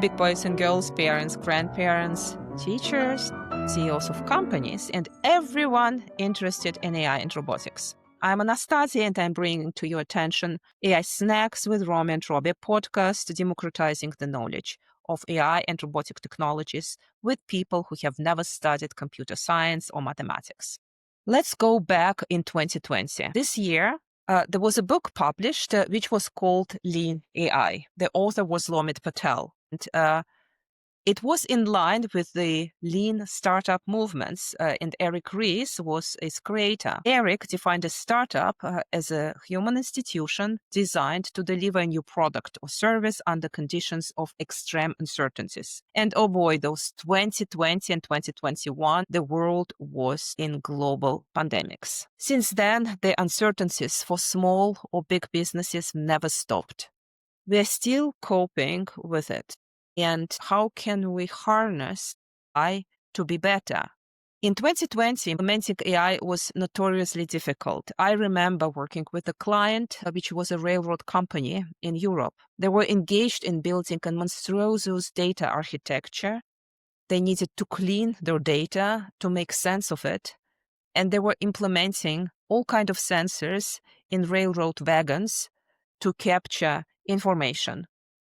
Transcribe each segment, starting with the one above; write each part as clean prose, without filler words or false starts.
big boys and girls, parents, grandparents, teachers, CEOs of companies, and everyone interested in AI and robotics. I'm Anastassia, and I'm bringing to your attention AI Snacks with Romy and Robbie podcast, democratizing the knowledge of AI and robotic technologies with people who have never studied computer science or mathematics. Let's go back in 2020. This year, there was a book published which was called Lean AI. The author was Lomit Patel. And it was in line with the lean startup movements, and Eric Ries was its creator. Eric defined a startup as a human institution designed to deliver a new product or service under conditions of extreme uncertainties. And oh boy, those 2020 and 2021, the world was in global pandemics. Since then, the uncertainties for small or big businesses never stopped. We're still coping with it. And how can we harness AI to be better? In 2020, implementing AI was notoriously difficult. I remember working with a client, which was a railroad company in Europe. They were engaged in building a monstrous data architecture. They needed to clean their data to make sense of it. And they were implementing all kinds of sensors in railroad wagons to capture information.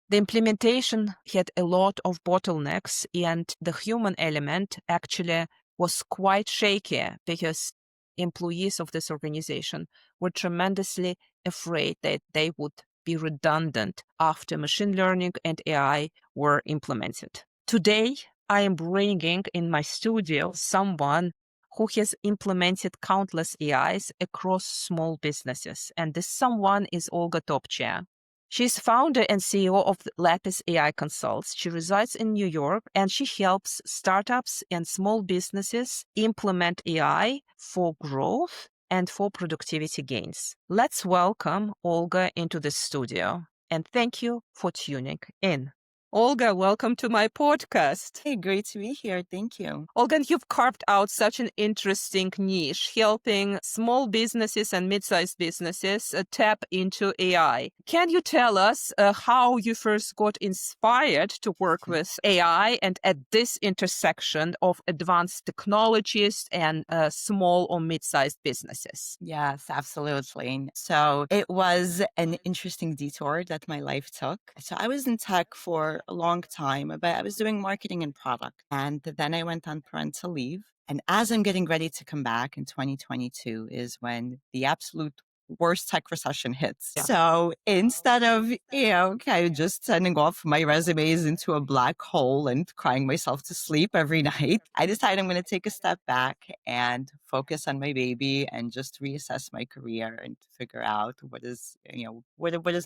The implementation had a lot of bottlenecks, and the human element actually was quite shaky because employees of this organization were tremendously afraid that they would be redundant after machine learning and AI were implemented. Today, I am bringing in my studio someone who has implemented countless AIs across small businesses, and this someone is Olga Topchaya. She's founder and CEO of Lapis AI Consults. She resides in New York, and she helps startups and small businesses implement AI for growth and for productivity gains. Let's welcome Olga into the studio, and thank you for tuning in. Olga, welcome to my podcast. Hey, great to be here. Thank you. Olga, you've carved out such an interesting niche, helping small businesses and mid-sized businesses tap into AI. Can you tell us how you first got inspired to work with AI and at this intersection of advanced technologies and small or mid-sized businesses? Yes, absolutely. So it was an interesting detour that my life took. So I was in tech for a long time, but I was doing marketing and product. And then I went on parental leave. And as I'm getting ready to come back in 2022 is when the absolute worst tech recession hits. Yeah. So instead of, kind of just sending off my resumes into a black hole and crying myself to sleep every night, I decided I'm going to take a step back and focus on my baby and just reassess my career and figure out what is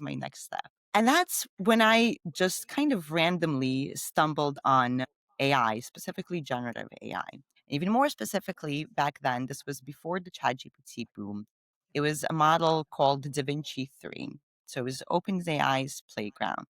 my next step. And that's when I just kind of randomly stumbled on AI, specifically generative AI. Even more specifically, back then, this was before the ChatGPT boom. It was a model called DaVinci 3. So it was OpenAI's playground.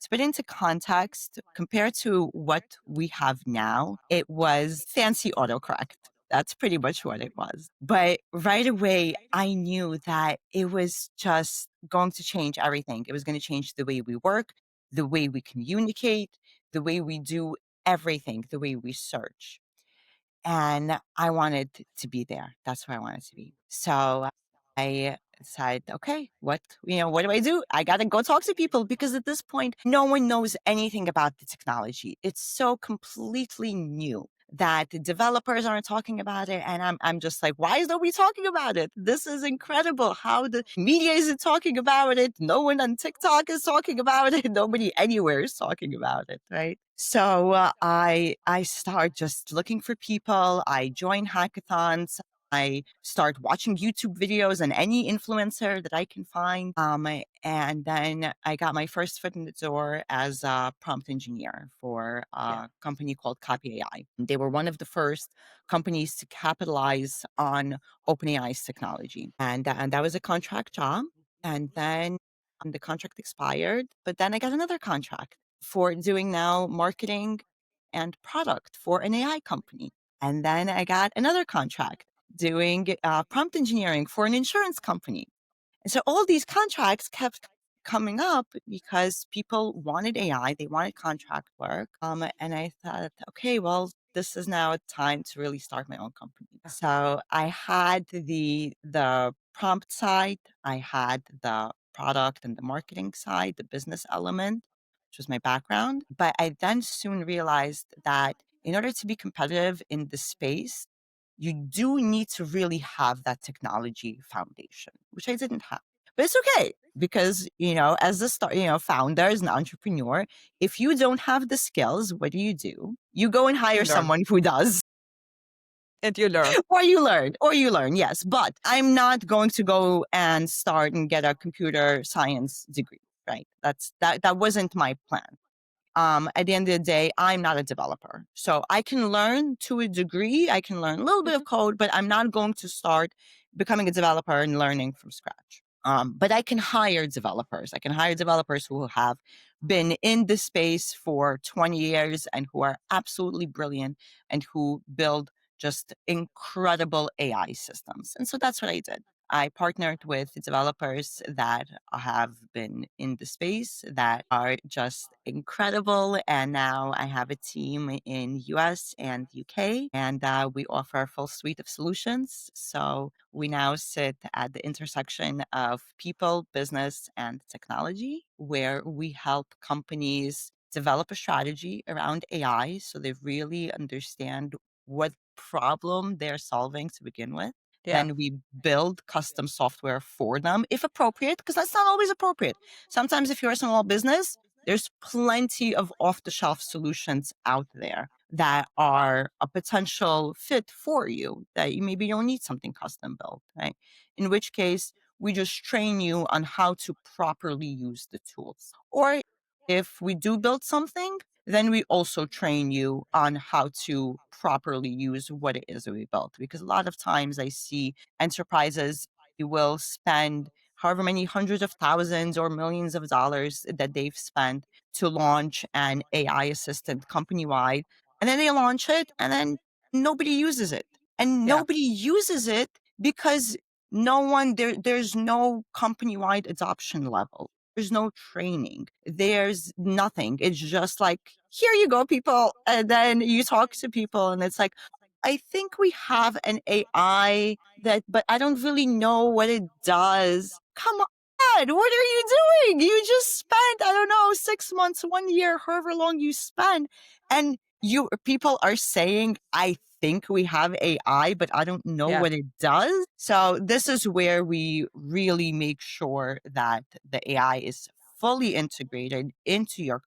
To put into context, compared to what we have now, it was fancy autocorrect. That's pretty much what it was. But right away, I knew that it was just going to change everything. It was going to change the way we work, the way we communicate, the way we do everything, the way we search. And I wanted to be there. That's where I wanted to be. So I decided, okay, what do I do? I got to go talk to people because at this point, no one knows anything about the technology. It's so completely new that the developers aren't talking about it. And I'm just like, why is nobody talking about it? This is incredible. How the media isn't talking about it. No one on TikTok is talking about it. Nobody anywhere is talking about it, right? So I start just looking for people. I join hackathons. I start watching YouTube videos and any influencer that I can find. And then I got my first foot in the door as a prompt engineer for a company called Copy.ai. They were one of the first companies to capitalize on OpenAI's technology. And that was a contract job. And then the contract expired, but then I got another contract for doing now marketing and product for an AI company. And then I got another contract doing prompt engineering for an insurance company. And so all these contracts kept coming up because people wanted AI, they wanted contract work. And I thought, okay, well, this is now a time to really start my own company. So I had the prompt side, I had the product and the marketing side, the business element, which was my background. But I then soon realized that in order to be competitive in this space, you do need to really have that technology foundation, which I didn't have. But it's okay because, as founder, as an entrepreneur, if you don't have the skills, what do? You go and hire someone who does. And you learn. Or you learn, yes. But I'm not going to go and start and get a computer science degree, right? That wasn't my plan. At the end of the day, I'm not a developer. So I can learn to a degree, I can learn a little bit of code, but I'm not going to start becoming a developer and learning from scratch. But I can hire developers. I can hire developers who have been in this space for 20 years and who are absolutely brilliant and who build just incredible AI systems. And so that's what I did. I partnered with developers that have been in the space that are just incredible. And now I have a team in US and UK, and we offer a full suite of solutions. So we now sit at the intersection of people, business, and technology, where we help companies develop a strategy around AI so they really understand what problem they're solving to begin with. Yeah. Then we build custom software for them, if appropriate, because that's not always appropriate. Sometimes if you're a small business, there's plenty of off-the-shelf solutions out there that are a potential fit for you, that you maybe don't need something custom built, right? In which case, we just train you on how to properly use the tools. Or if we do build something, then we also train you on how to properly use what it is that we built. Because a lot of times I see enterprises, you will spend however many hundreds of thousands or millions of dollars that they've spent to launch an AI assistant company wide. And then they launch it and then nobody uses it. And Yeah. nobody uses it because there's no company wide adoption level. There's no training. There's nothing. It's just like, here you go, people. And then you talk to people and it's like, I think we have an AI but I don't really know what it does. Come on. What are you doing? You just spent, I don't know, 6 months, 1 year, however long you spend. And people are saying, I think we have AI, but I don't know what it does. So this is where we really make sure that the AI is fully integrated into your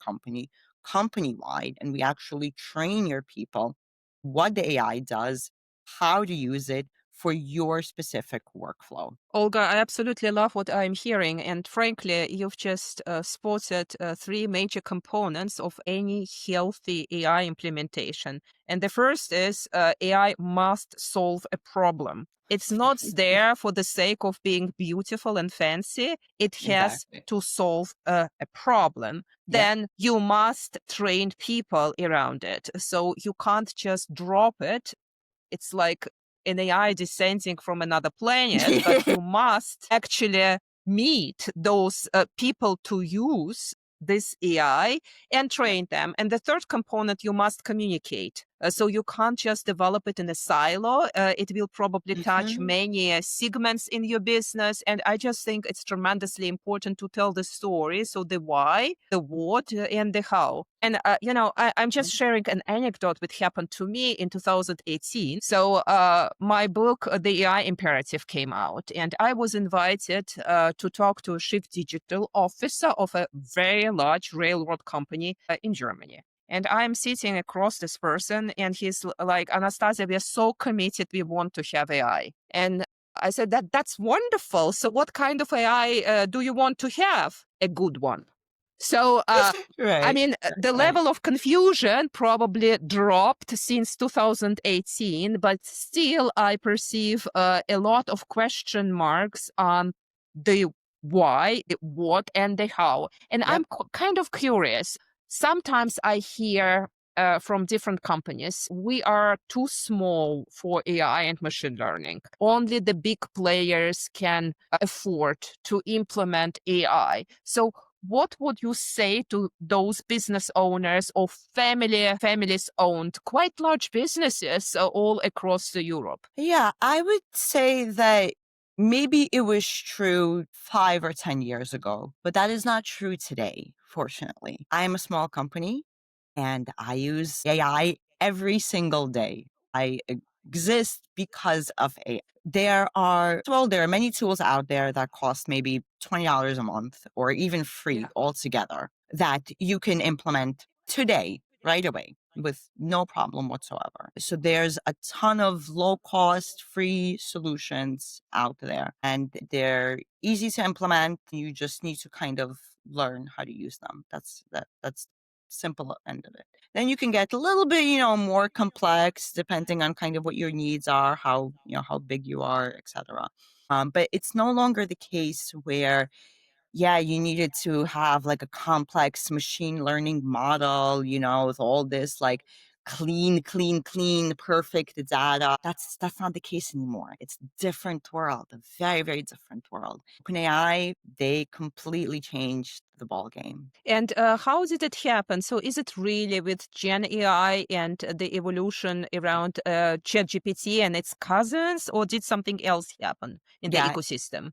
company-wide, and we actually train your people what the AI does, how to use it for your specific workflow. Olga, I absolutely love what I'm hearing. And frankly, you've just spotted three major components of any healthy AI implementation. And the first is AI must solve a problem. It's not there for the sake of being beautiful and fancy. It has to solve a problem. Then you must train people around it. So you can't just drop it. It's like an AI descending from another planet, but you must actually meet those people to use this AI and train them. And the third component, you must communicate. So you can't just develop it in a silo. It will probably touch many segments in your business. And I just think it's tremendously important to tell the story. So the why, the what, and the how. And, I'm just sharing an anecdote that happened to me in 2018. So my book, The AI Imperative, came out, and I was invited to talk to a chief digital officer of a very large railroad company in Germany. And I'm sitting across this person, and he's like, Anastassia, we are so committed. We want to have AI. And I said, that's wonderful. So what kind of AI do you want to have? A good one. So, the level of confusion probably dropped since 2018, but still I perceive a lot of question marks on the why, the what, and the how. And I'm kind of curious. Sometimes I hear from different companies, we are too small for AI and machine learning. Only the big players can afford to implement AI. So what would you say to those business owners or families owned quite large businesses all across Europe? Yeah, I would say that maybe it was true 5 or 10 years ago, but that is not true today, fortunately. I am a small company and I use AI every single day. I exist because of AI. There are many tools out there that cost maybe $20 a month or even free Yeah. altogether that you can implement today, right away, with no problem whatsoever. So there's a ton of low cost, free solutions out there, and they're easy to implement. You just need to kind of learn how to use them. That's simple end of it. Then you can get a little bit, more complex depending on kind of what your needs are, how big you are, etc. But it's no longer the case where, yeah, you needed to have like a complex machine learning model, with all this like clean, perfect data. That's not the case anymore. It's a different world, a very, very different world. OpenAI, they completely changed the ball game. And how did it happen? So, is it really with Gen AI and the evolution around ChatGPT and its cousins, or did something else happen in the Yeah, ecosystem?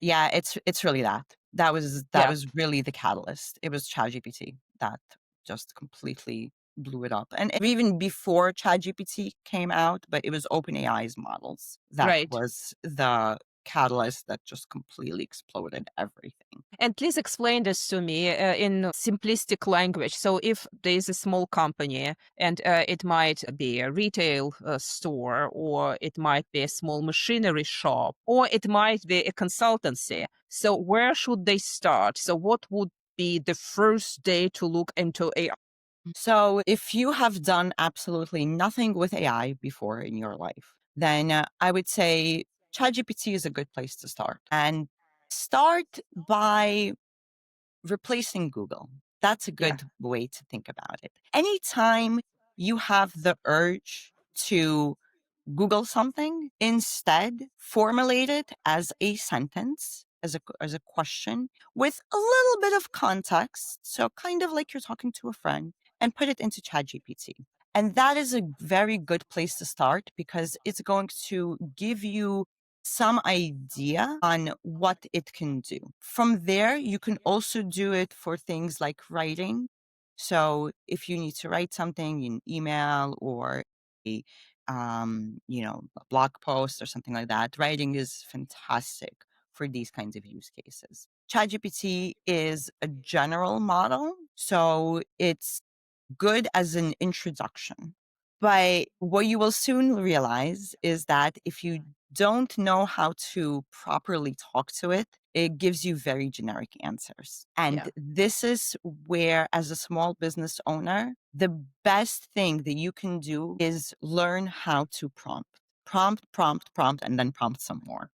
yeah, it's really that. That Yeah, was really the catalyst. It was ChatGPT that just completely blew it up. And even before ChatGPT came out, but it was OpenAI's models that right. was the catalyst that just completely exploded everything. And please explain this to me in simplistic language. So, if there is a small company and it might be a retail store, or it might be a small machinery shop, or it might be a consultancy. So, where should they start? So, what would be the first day to look into AI? So, if you have done absolutely nothing with AI before in your life, then I would say ChatGPT is a good place to start. And start by replacing Google. That's a Yeah, good way to think about it. Anytime you have the urge to Google something, instead formulate it as a sentence, as a question with a little bit of context. So kind of like you're talking to a friend, and put it into ChatGPT. And that is a very good place to start because it's going to give you some idea on what it can do. From there, you can also do it for things like writing. So if you need to write something in email or a a blog post or something like that, writing is fantastic for these kinds of use cases. ChatGPT is a general model, so it's good as an introduction. But what you will soon realize is that if you don't know how to properly talk to it, it gives you very generic answers. yeah, And this is where, as a small business owner, the best thing that you can do is learn how to prompt. Prompt, and then prompt some more.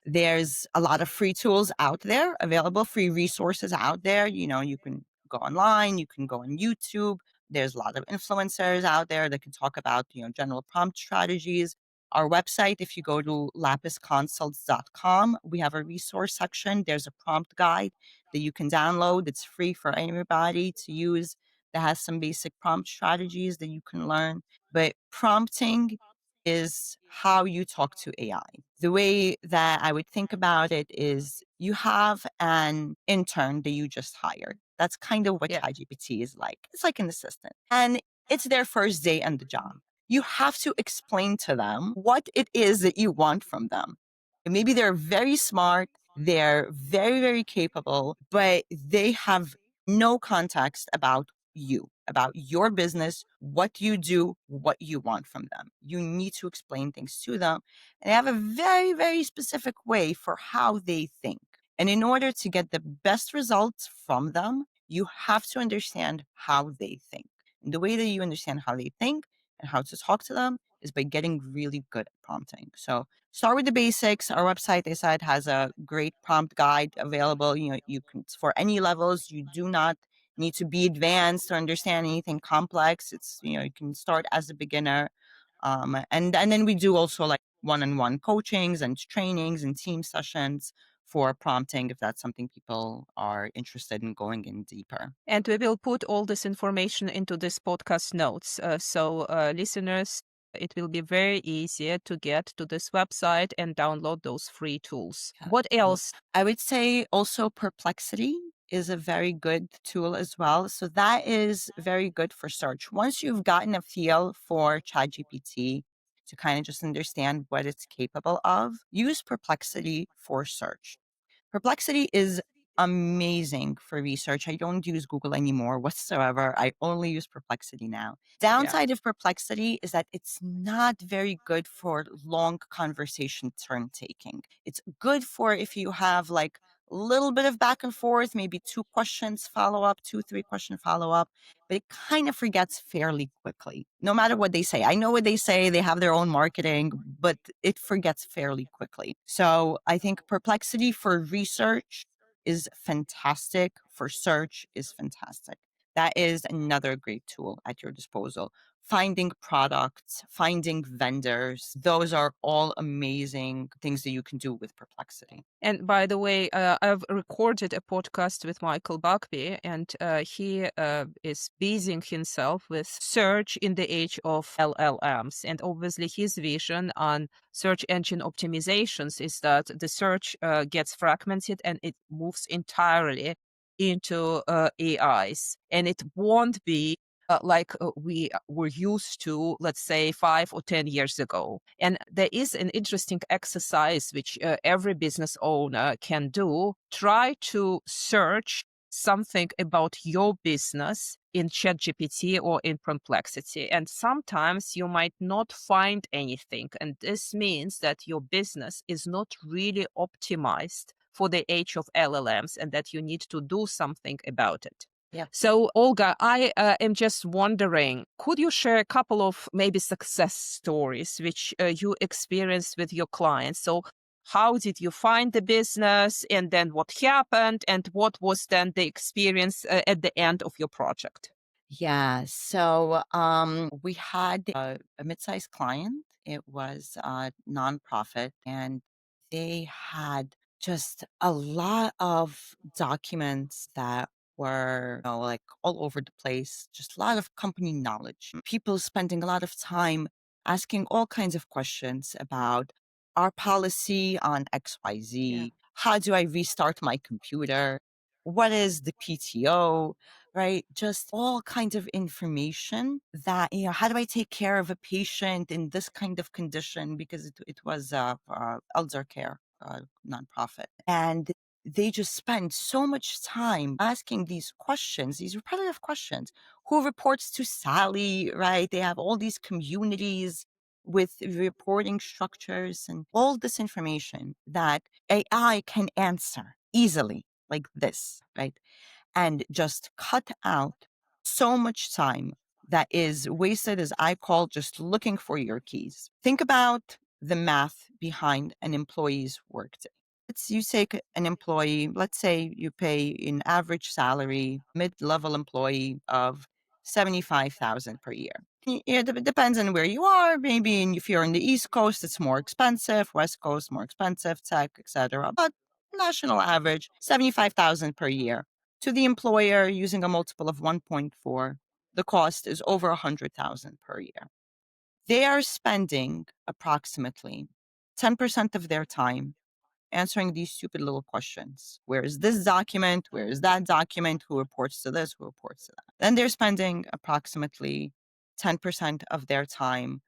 There's a lot of free tools out there available, free resources out there. You can go online, you can go on YouTube. There's a lot of influencers out there that can talk about, general prompt strategies. Our website, if you go to lapisconsults.com, we have a resource section. There's a prompt guide that you can download. It's free for anybody to use that has some basic prompt strategies that you can learn. But prompting is how you talk to AI. The way that I would think about it is you have an intern that you just hired. That's kind of what yeah, ChatGPT is like. It's like an assistant. And it's their first day on the job. You have to explain to them what it is that you want from them. And maybe they're very smart, they're very, very capable, but they have no context about your business, what you do, what you want from them. You need to explain things to them and have a very, very specific way for how they think. And in order to get the best results from them, you have to understand how they think. And the way that you understand how they think and how to talk to them is by getting really good at prompting. So start with the basics. Our website, they said, has a great prompt guide available. You can for any levels. You do not need to be advanced to understand anything complex. It's, you can start as a beginner. And then we do also like one-on-one coachings and trainings and team sessions for prompting if that's something people are interested in going in deeper. And we will put all this information into this podcast notes. So, listeners, it will be very easy to get to this website and download those free tools. Yeah. What else? I would say also Perplexity is a very good tool as well. So that is very good for search. Once you've gotten a feel for ChatGPT to kind of just understand what it's capable of, use Perplexity for search. Perplexity is amazing for research. I don't use Google anymore whatsoever. I only use Perplexity now. Yeah. Downside of Perplexity is that it's not very good for long conversation turn taking. It's good for if you have like a little bit of back and forth, maybe 2 questions follow up, 3 question follow up, but it kind of forgets fairly quickly, no matter what they say. I know what they say, they have their own marketing, but it forgets fairly quickly. So I think Perplexity for research is fantastic, for search is fantastic. That is another great tool at your disposal. Finding products, finding vendors, those are all amazing things that you can do with Perplexity. And by the way, I've recorded a podcast with Michael Buckby, and he is busying himself with search in the age of LLMs. And obviously, his vision on search engine optimizations is that the search gets fragmented and it moves entirely into AIs. And it won't be like we were used to, let's say, 5 or 10 years ago. And there is an interesting exercise which every business owner can do. Try to search something about your business in ChatGPT or in Perplexity. And sometimes you might not find anything. And this means that your business is not really optimized for the age of LLMs and that you need to do something about it. Yeah. So, Olga, I am just wondering, could you share a couple of maybe success stories which you experienced with your clients? So, how did you find the business, and then what happened, and what was then the experience at the end of your project? Yeah. So we had a mid-sized client. It was a nonprofit, and they had just a lot of documents that were, like all over the place, just a lot of company knowledge. People spending a lot of time asking all kinds of questions about our policy on XYZ. Yeah. How do I restart my computer? What is the PTO? Right? Just all kinds of information that, how do I take care of a patient in this kind of condition? Because it was elder care nonprofit. And they just spend so much time asking these questions, these repetitive questions. Who reports to Sally, right? They have all these communities with reporting structures and all this information that AI can answer easily like this, right? And just cut out so much time that is wasted, as I call just looking for your keys. Think about the math behind an employee's workday. Let's you take an employee, let's say you pay an average salary, mid-level employee of 75,000 per year. It depends on where you are. Maybe if you're in the East Coast, it's more expensive. West Coast, more expensive, tech, etc. But national average, 75,000 per year. To the employer, using a multiple of 1.4, the cost is over 100,000 per year. They are spending approximately 10% of their time answering these stupid little questions. Where is this document? Where is that document? Who reports to this? Who reports to that? Then they're spending approximately 10% of their time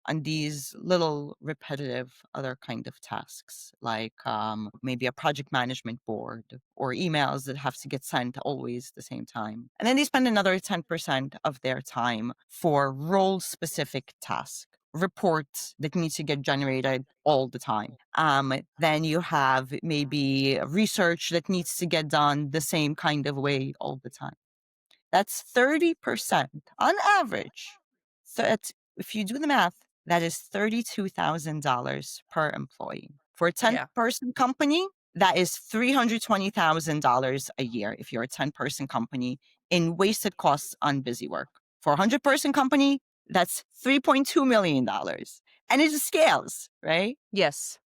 on these little repetitive other kind of tasks, like maybe a project management board or emails that have to get sent always at the same time. And then they spend another 10% of their time for role specific tasks, reports that need to get generated all the time. Then you have maybe research that needs to get done the same kind of way all the time. That's 30% on average. So if you do the math, that is $32,000 per employee. For a Yeah. 10-person company, That is $320,000 a year if you're a 10-person company in wasted costs on busy work. For a 100-person company, that's $3.2 million. And it scales, right? Yes.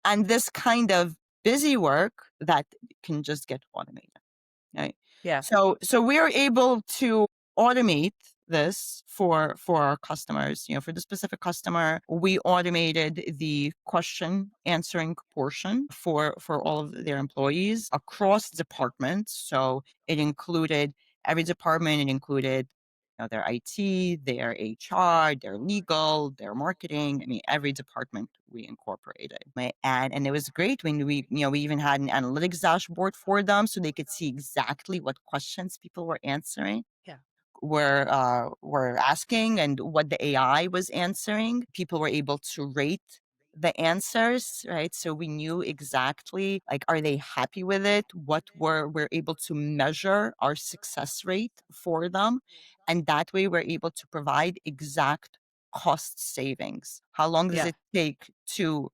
And this kind of busy work that can just get automated. Right. Yeah. So we're able to automate this for our customers. For the specific customer, we automated the question answering portion for all of their employees across departments. So it included every department. It included their IT, their HR, their legal, their marketing. I mean, every department we incorporated. And it was great when we even had an analytics dashboard for them so they could see exactly what questions people were answering. Yeah. Were asking and what the AI was answering. People were able to rate the answers, right? So we knew exactly, like, are they happy with it? We're able to measure our success rate for them. And that way we're able to provide exact cost savings. How long does Yeah. it take to,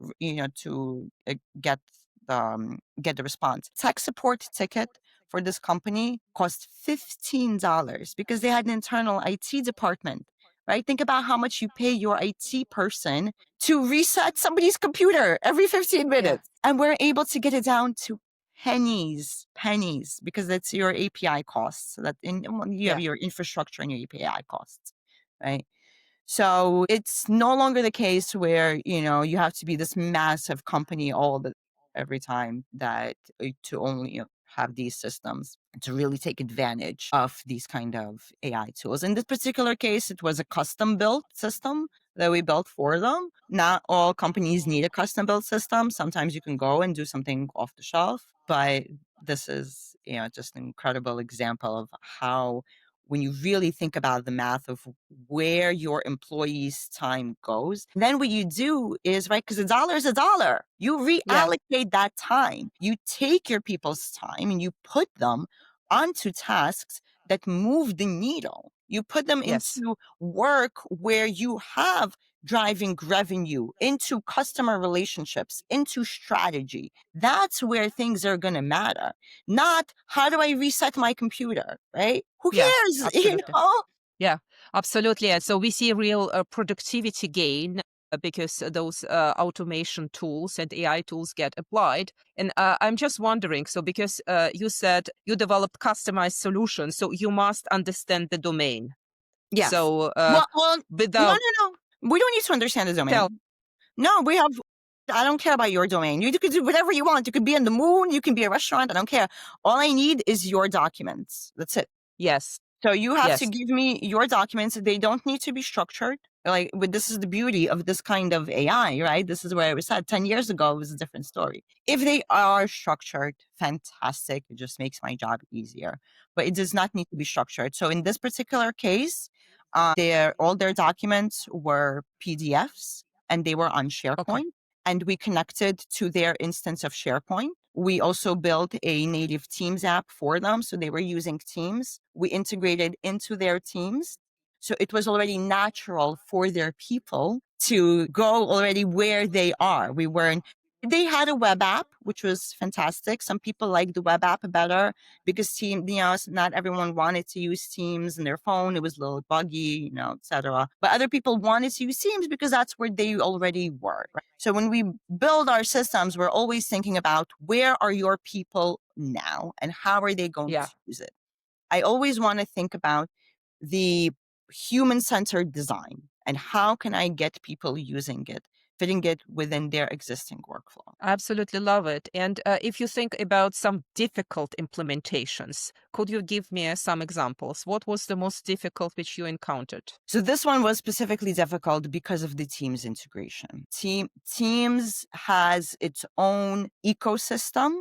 get the response? Tech support ticket for this company cost $15 because they had an internal IT department, right? Think about how much you pay your IT person to reset somebody's computer every 15 Yeah. minutes. And we're able to get it down to pennies, because that's your API costs. So that you have Yeah. your infrastructure and your API costs, right? So it's no longer the case where, you have to be this massive company every time that to only have these systems to really take advantage of these kind of AI tools. In this particular case, it was a custom built system that we built for them. Not all companies need a custom built system. Sometimes you can go and do something off the shelf, but this is, just an incredible example of how when you really think about the math of where your employees' time goes, then what you do is, right, because a dollar is a dollar. You Yeah. reallocate that time. You take your people's time and you put them onto tasks that move the needle. You put them Yes. into work where you have driving revenue, into customer relationships, into strategy. That's where things are going to matter. Not how do I reset my computer, right? Who Yeah. cares? Absolutely. Yeah, absolutely. And so we see real productivity gain because those automation tools and AI tools get applied. And I'm just wondering, so because you said you developed customized solutions, so you must understand the domain. Yes. So Well, no, without no, no. We don't need to understand the tell, domain. No, I don't care about your domain. You could do whatever you want. You could be in the moon. You can be a restaurant. I don't care. All I need is your documents. That's it. yes, So you have to yes, give me your documents. They don't need to be structured. But this is the beauty of this kind of AI, right? This is where I was at 10 years ago. It was a different story. If they are structured, fantastic. It just makes my job easier. But it does not need to be structured. So in this particular case, all their documents were PDFs and they were on okay, SharePoint. And we connected to their instance of SharePoint. We also built a native Teams app for them. So they were using Teams. We integrated into their Teams. So it was already natural for their people to go already where they are. They had a web app, which was fantastic. Some people liked the web app better because not everyone wanted to use Teams in their phone. It was a little buggy, etc. But other people wanted to use Teams because that's where they already were. Right? So when we build our systems, we're always thinking about where are your people now and how are they going yeah. to use it? I always want to think about the human-centered design and how can I get people using it, fitting it within their existing workflow. I absolutely love it. And if you think about some difficult implementations, could you give me some examples? What was the most difficult which you encountered? So this one was specifically difficult because of the Teams integration. Teams has its own ecosystem.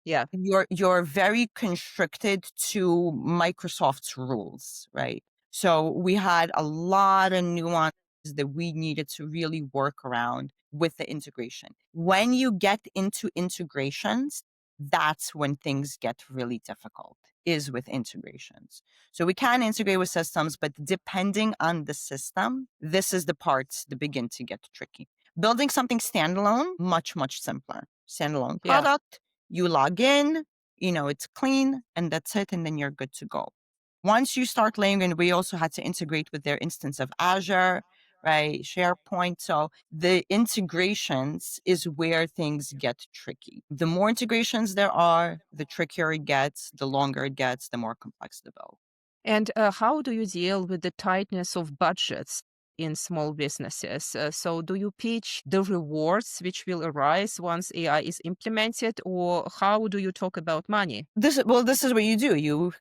Yeah, You're very constricted to Microsoft's rules, right? So we had a lot of nuances that we needed to really work around with the integration. When you get into integrations, that's when things get really difficult, is with integrations. So we can integrate with systems, but depending on the system, this is the parts that begin to get tricky. Building something standalone, much, much simpler. standalone Yeah. product. You log in, it's clean, and that's it. And then you're good to go. Once you start layering in, we also had to integrate with their instance of Azure, right? SharePoint. So the integrations is where things get tricky. The more integrations there are, the trickier it gets, the longer it gets, the more complex the build. And how do you deal with the tightness of budgets in small businesses? So, do you pitch the rewards which will arise once AI is implemented, or how do you talk about money? This is what you do. You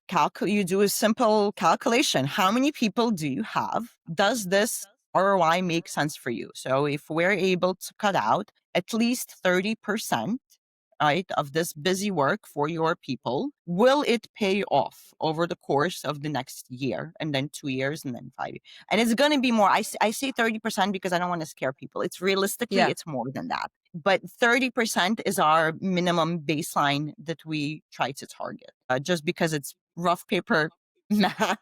do a simple calculation. How many people do you have? Does this ROI make sense for you? So if we're able to cut out at least 30%, right, of this busy work for your people, will it pay off over the course of the next year, and then 2 years, and then 5 years? And it's going to be more. I say 30% because I don't want to scare people. It's realistically, Yeah. it's more than that. But 30% is our minimum baseline that we try to target, just because it's rough paper math.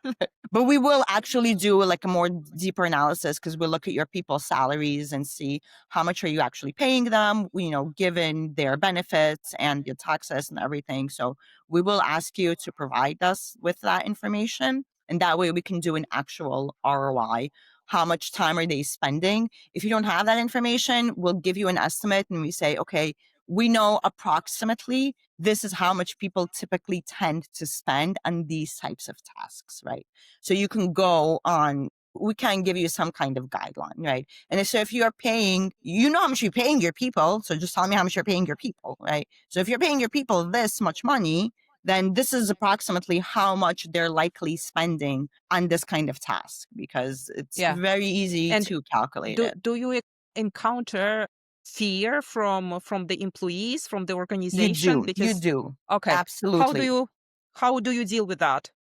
But we will actually do like a more deeper analysis, because we'll look at your people's salaries and see how much are you actually paying them, given their benefits and your taxes and everything. So we will ask you to provide us with that information. And that way we can do an actual ROI. How much time are they spending? If you don't have that information, we'll give you an estimate and we say, okay, we know approximately this is how much people typically tend to spend on these types of tasks, right? So you can go on, we can give you some kind of guideline, right? And so if you're paying, how much you're paying your people. So just tell me how much you're paying your people, right? So if you're paying your people this much money, then this is approximately how much they're likely spending on this kind of task, because it's Yeah. very easy And to calculate do it. do you encounter fear from the employees, from the You organization? do, you Because do. okay, how do Absolutely. you how do you deal with that?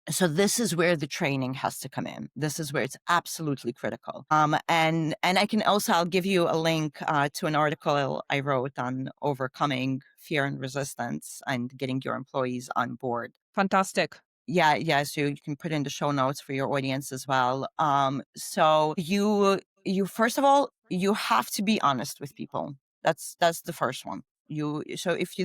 So this is where the training has to come in. This is where it's absolutely critical. And I can also, I'll give you a link to an article I wrote on overcoming fear and resistance and getting your employees on board. Fantastic. Yeah. So you can put in the show notes for your audience as well. So you first of all, you have to be honest with people. That's the first one. So if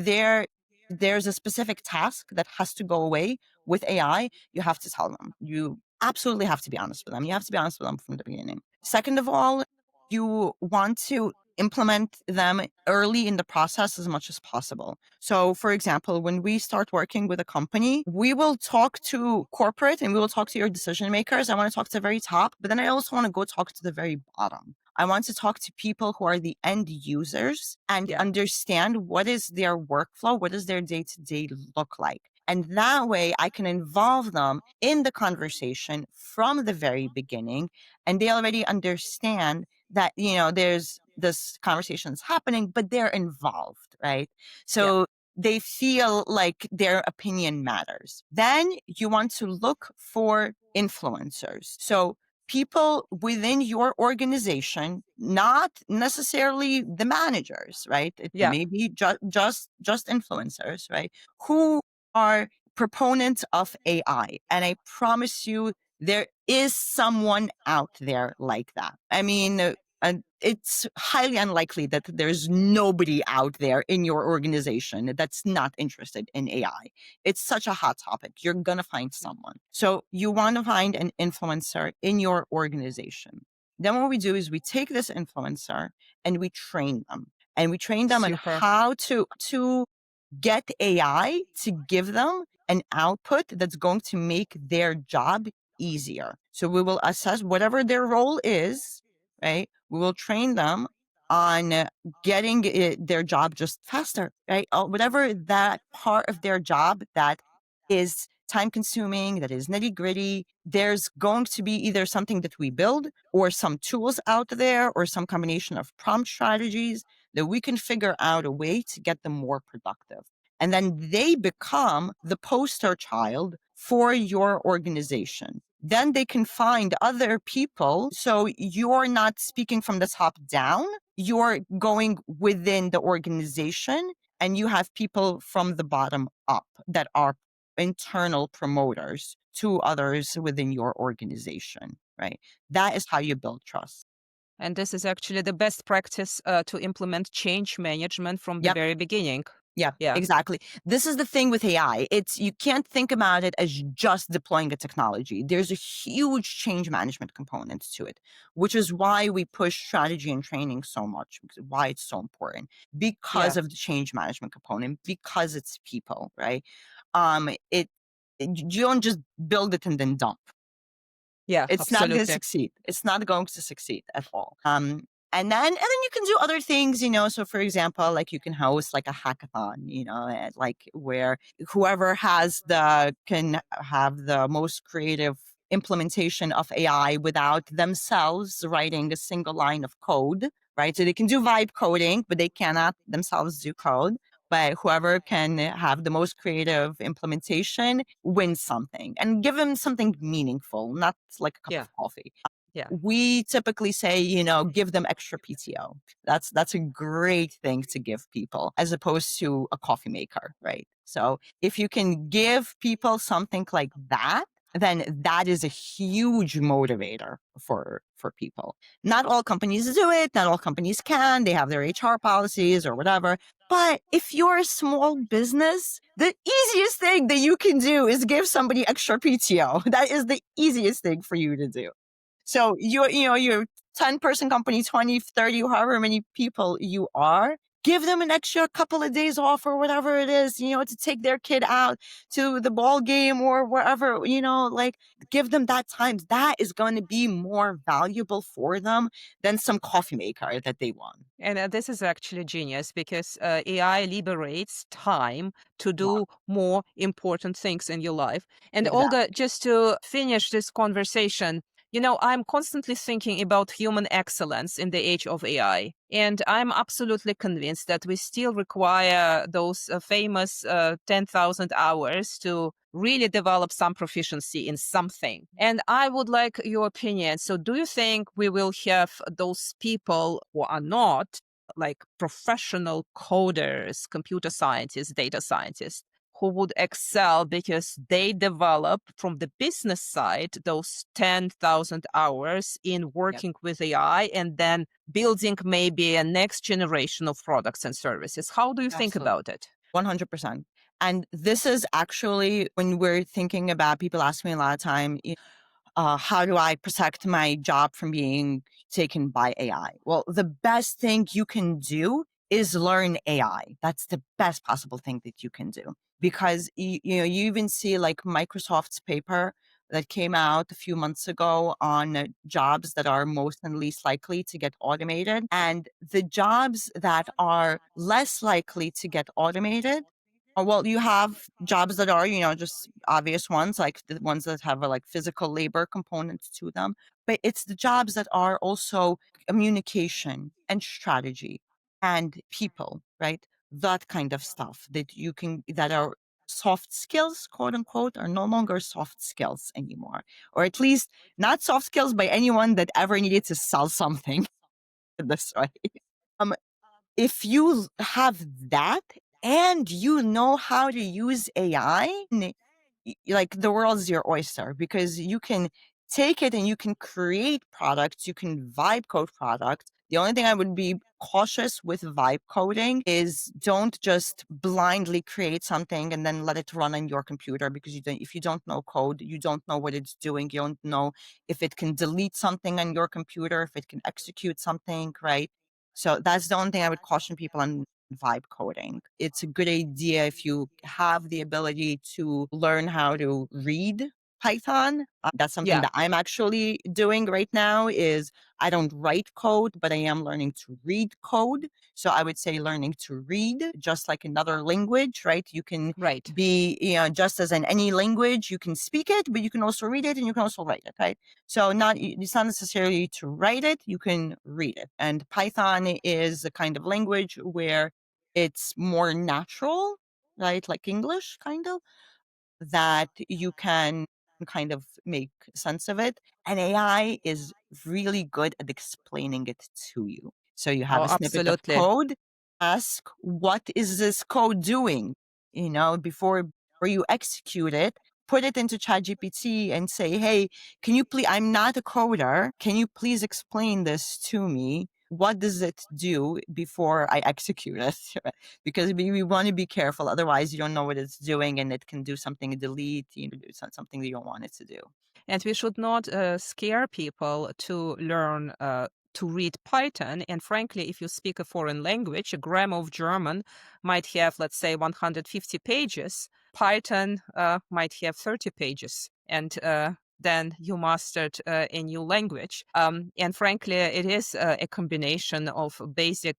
there's a specific task that has to go away with AI, you have to tell them. You absolutely have to be honest with them. You have to be honest with them from the beginning. Second of all, you want to implement them early in the process as much as possible. So, for example, when we start working with a company, we will talk to corporate and we will talk to your decision makers. I want to talk to the very top, but then I also want to go talk to the very bottom. I want to talk to people who are the end users and Yeah. understand what is their workflow, what does their day to day look like. And that way I can involve them in the conversation from the very beginning. And they already understand that, there's this conversation is happening, but they're involved, right? Yeah. So they feel like their opinion matters. Then you want to look for influencers. So people within your organization, not necessarily the managers, right? It Yeah. may be just influencers, right? Who are proponents of AI. And I promise you, there is someone out there like that. I mean, it's highly unlikely that there's nobody out there in your organization that's not interested in AI. It's such a hot topic. You're going to find someone. So you want to find an influencer in your organization. Then what we do is we take this influencer and we train them. And we train them on Super. how to get AI to give them an output that's going to make their job easier. So we will assess whatever their role is, right? We will train them on getting their job just faster, right? Whatever that part of their job that is time consuming, that is nitty gritty, there's going to be either something that we build or some tools out there or some combination of prompt strategies that we can figure out a way to get them more productive. And then they become the poster child for your organization. Then they can find other people. So you're not speaking from the top down, you're going within the organization, and you have people from the bottom up that are internal promoters to others within your organization, right? That is how you build trust. And this is actually the best practice to implement change management from the Yep. very beginning. Yeah, Yeah. exactly. This is the thing with AI. It's you can't think about it as just deploying a technology. There's a huge change management component to it, which is why we push strategy and training so much, why it's so important. Because Yeah. of the change management component, because it's people, right? You don't just build it and then dump. Yeah. It's not going to Absolutely. succeed. It's not going to succeed at all. And then you can do other things, so for example, like you can host like a hackathon, like where whoever can have the most creative implementation of AI without themselves writing a single line of code, right? So they can do vibe coding, but they cannot themselves do code. But whoever can have the most creative implementation wins something, and give them something meaningful, not like a cup Yeah. of coffee. Yeah. We typically say, give them extra PTO. That's a great thing to give people as opposed to a coffee maker, right? So if you can give people something like that, then that is a huge motivator for people. Not all companies do it, not all companies can. They have their HR policies or whatever. But if you're a small business, the easiest thing that you can do is give somebody extra PTO. That is the easiest thing for you to do. So your 10-person company, 20, 30, however many people you are, give them an extra couple of days off or whatever it is, to take their kid out to the ball game or wherever, like give them that time. That is going to be more valuable for them than some coffee maker that they want. And this is actually genius because AI liberates time to Yeah, do more important things in your life. And Olga, exactly. just to finish this conversation, I'm constantly thinking about human excellence in the age of AI. And I'm absolutely convinced that we still require those famous 10,000 hours to really develop some proficiency in something. And I would like your opinion. So, do you think we will have those people who are not like professional coders, computer scientists, data scientists, who would excel because they develop from the business side those 10,000 hours in Yep. working with AI and then building maybe a next generation of products and services? How do you think Absolutely. about it? 100%. And this is actually when we're thinking about, people ask me a lot of time, how do I protect my job from being taken by AI? Well, the best thing you can do is learn AI. That's the best possible thing that you can do, because you even see like Microsoft's paper that came out a few months ago on jobs that are most and least likely to get automated, and the jobs that are less likely to get automated. Well, you have jobs that are, just obvious ones, like the ones that have a like physical labor component to them. But it's the jobs that are also communication and strategy and people, right? That kind of stuff that are soft skills, quote unquote, are no longer soft skills anymore. Or at least not soft skills by anyone that ever needed to sell something this way. Um, if you have that and you know how to use AI, like the world's your oyster, because you can take it and you can create products, you can vibe code products. The only thing I would be cautious with vibe coding is don't just blindly create something and then let it run on your computer, because if you don't know code, you don't know what it's doing. You don't know if it can delete something on your computer, if it can execute something, right? So that's the only thing I would caution people on vibe coding. It's a good idea if you have the ability to learn how to read Python. That's something Yeah, that I'm actually doing right now. Is I don't write code, but I am learning to read code. So I would say learning to read, just like another language, right? You can right. be, just as in any language, you can speak it, but you can also read it and you can also write it, right? So it's not necessarily to write it, you can read it. And Python is a kind of language where it's more natural, right? Like English, kind of, that you can kind of make sense of it. And AI is really good at explaining it to you. So you have Oh, a snippet of absolutely. code, ask, what is this code doing? Before you execute it, put it into ChatGPT and say, hey, can you please, I'm not a coder. Can you please explain this to me? What does it do before I execute it? Because we want to be careful. Otherwise, you don't know what it's doing and it can do something, delete, do something that you don't want it to do. And we should not scare people to learn to read Python. And frankly, if you speak a foreign language, a grammar of German might have, let's say, 150 pages. Python might have 30 pages. And then you mastered a new language. And frankly, it is a combination of basic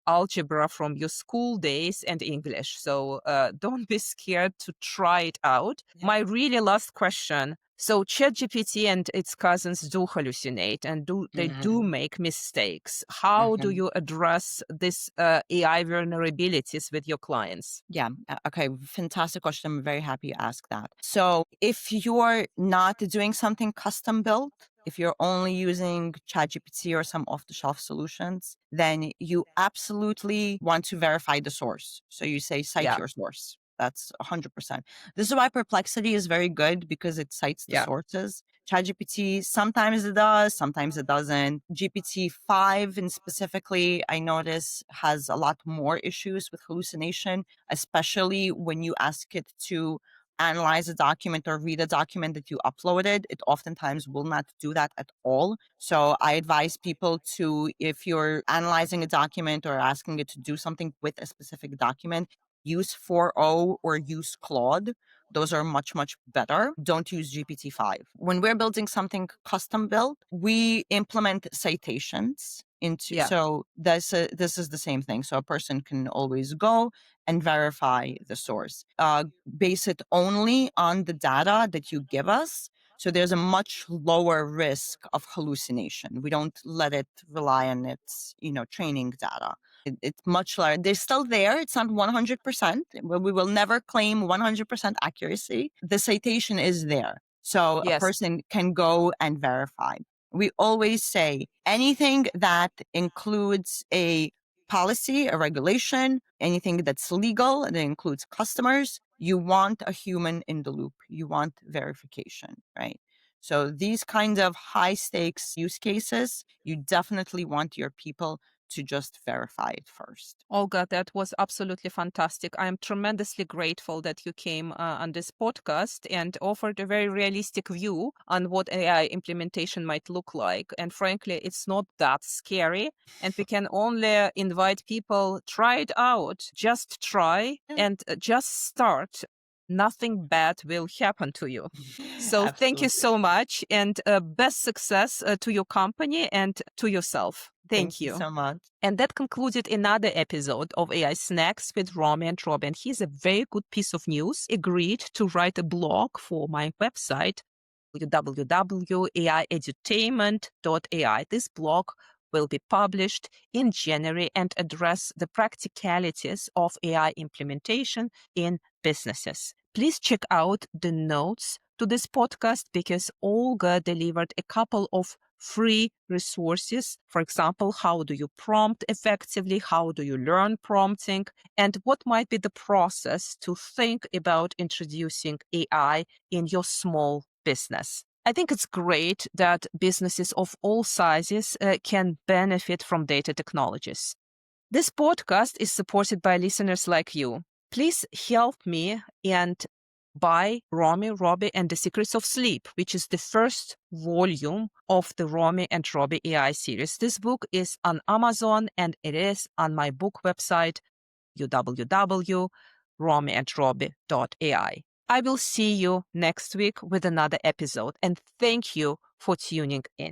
algebra from your school days and English. So don't be scared to try it out. Yeah. My really last question. So ChatGPT and its cousins do hallucinate and they do make mistakes. How do you address this AI vulnerabilities with your clients? Yeah. Okay. Fantastic question. I'm very happy you asked that. So if you're not doing something custom built, if you're only using ChatGPT or some off-the-shelf solutions, then you absolutely want to verify the source. So you say, cite your source. That's 100%. This is why Perplexity is very good, because it cites the sources. ChatGPT, sometimes it does, sometimes it doesn't. GPT-5 and specifically, I notice, has a lot more issues with hallucination, especially when you ask it to analyze a document or read a document that you uploaded. It oftentimes will not do that at all. So I advise people to, if you're analyzing a document or asking it to do something with a specific document, use 4.0 or use Claude. Those are much, much better. Don't use GPT-5. When we're building something custom built, we implement citations into, so this is the same thing. So a person can always go and verify the source. Base it only on the data that you give us. So there's a much lower risk of hallucination. We don't let it rely on its, training data. It's much larger. They're still there. It's not 100%. We will never claim 100% accuracy. The citation is there. So a person can go and verify. We always say anything that includes a policy, a regulation, anything that's legal, that includes customers, you want a human in the loop. You want verification, right? So these kinds of high stakes use cases, you definitely want your people to just verify it first. Olga, that was absolutely fantastic. I am tremendously grateful that you came on this podcast and offered a very realistic view on what AI implementation might look like. And frankly, it's not that scary. And we can only invite people, try it out, just try and just start. Nothing bad will happen to you. So thank you so much, and best success to your company and to yourself. Thank you so much. And that concluded another episode of AI Snacks with Romy and Robin. Here's a very good piece of news. Agreed to write a blog for my website, www.aiedutainment.ai. This blog will be published in January and address the practicalities of AI implementation in businesses. Please check out the notes to this podcast, because Olga delivered a couple of free resources. For example, how do you prompt effectively? How do you learn prompting? And what might be the process to think about introducing AI in your small business? I think it's great that businesses of all sizes can benefit from data technologies. This podcast is supported by listeners like you. Please help me and buy Romy, Robbie, and the Secrets of Sleep, which is the first volume of the Romy and Robbie AI series. This book is on Amazon and it is on my book website, www.romyandrobbie.ai. I will see you next week with another episode, and thank you for tuning in.